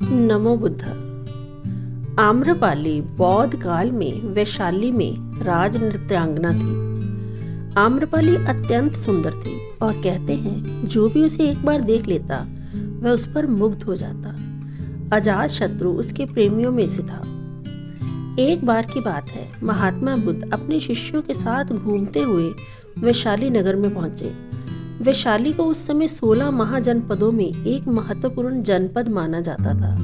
नमो बुद्ध। आम्रपाली बौद्ध काल में वैशाली में राज नृत्यांगना थी। आम्रपाली अत्यंत सुंदर थी और कहते हैं जो भी उसे एक बार देख लेता वह उस पर मुग्ध हो जाता। अजात शत्रु उसके प्रेमियों में से था। एक बार की बात है, महात्मा बुद्ध अपने शिष्यों के साथ घूमते हुए वैशाली नगर में पहुंचे। वैशाली को उस समय 16 महाजनपदों में एक महत्वपूर्ण जनपद माना जाता था,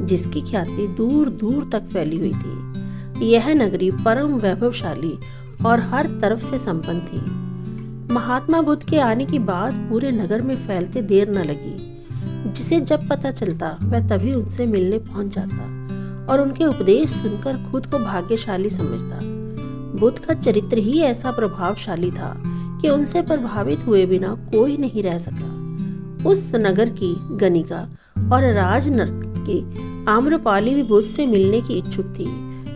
जिसकी ख्याति दूर दूर तक फैली हुई थी। यह नगरी परम वैभवशाली और हर तरफ से संपन्न थी। महात्मा बुद्ध के आने की बात पूरे नगर में फैलते देर न लगी। जिसे जब पता चलता वह तभी उनसे मिलने पहुंच जाता और उनके उपदेश सुनकर खुद को भाग्यशाली समझता। बुद्ध का चरित्र ही ऐसा प्रभावशाली था कि उनसे प्रभावित हुए बिना कोई नहीं रह सका। उस नगर की गणिका और राजनर्तक की आम्रपाली भी बुद्ध से मिलने की इच्छुक थी।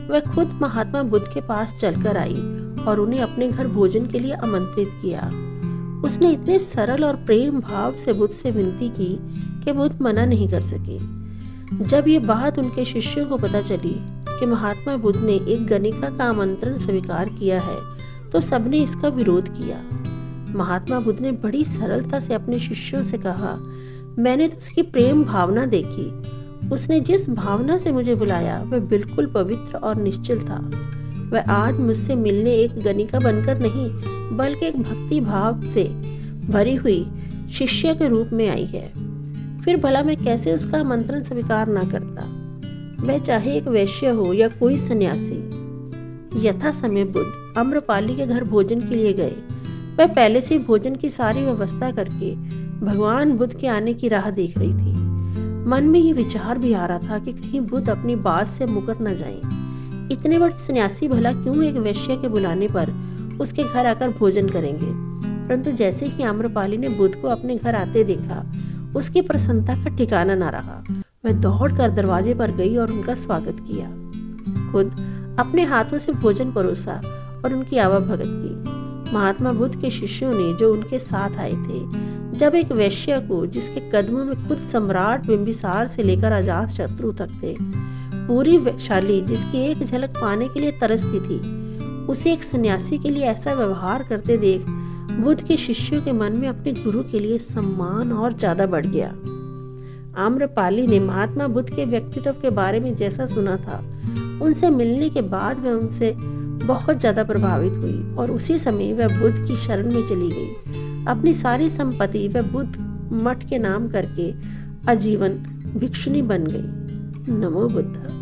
वह खुद महात्मा बुद्ध के पास चलकर आई और उन्हें अपने घर भोजन के लिए आमंत्रित किया। उसने इतने सरल और प्रेम भाव से बुद्ध से विनती की कि बुद्ध मना नहीं कर सके। जब ये बात उनके शिष्यों को पता चली कि महात्मा बुद्ध ने एक गणिका का आमंत्रण स्वीकार किया है, तो सबने इसका विरोध किया। महात्मा बुद्ध ने बड़ी सरलता से अपने शिष्यों से कहा, मैंने तो उसकी प्रेम भावना देखी। उसने जिस भावना से मुझे बुलाया वह बिल्कुल पवित्र और निश्चल था। वह आज मुझसे मिलने एक गणिका बनकर नहीं, बल्कि एक भक्ति भाव से भरी हुई शिष्य के रूप में आई है। फिर भला मैं कैसे उसका आमंत्रण स्वीकार ना करता, वह चाहे एक वैश्य हो या कोई सन्यासी। यथा समय बुद्ध आम्रपाली के घर भोजन के लिए गए। वह पहले से भोजन की सारी व्यवस्था करके भगवान बुद्ध के आने की राह देख रही थी। मन में ये विचार भी आ रहा था कि कहीं बुद्ध अपनी बात से मुकर न जाएं। इतने बड़े सन्यासी भला क्यों एक वैश्य के बुलाने पर उसके घर आकर भोजन करेंगे। परंतु जैसे ही आम्रपाली ने बुद्ध को अपने घर आते देखा, उसकी प्रसन्नता का ठिकाना न रहा। वह दौड़कर दरवाजे पर गई और उनका स्वागत किया। खुद अपने हाथों से भोजन परोसा और उनकी आवभगत की। महात्मा बुद्ध के शिष्यों ने जो उनके साथ आए थे, जब एक वैश्य को, जिसके कदमों में खुद सम्राट बिंबिसार से लेकर अजात शत्रु तक थे, पूरी वैशाली जिसकी एक झलक पाने के लिए तरसती थी, उसे एक सन्यासी के लिए ऐसा व्यवहार करते देख बुद्ध के शिष्यों के मन में अपने गुरु के लिए सम्मान और ज्यादा बढ़ गया। आम्रपाली ने महात्मा बुद्ध के व्यक्तित्व के बारे में जैसा सुना था, उनसे मिलने के बाद वह उनसे बहुत ज्यादा प्रभावित हुई और उसी समय वह बुद्ध की शरण में चली गई। अपनी सारी संपत्ति वह बुद्ध मठ के नाम करके आजीवन भिक्षुनी बन गई। नमो बुद्ध।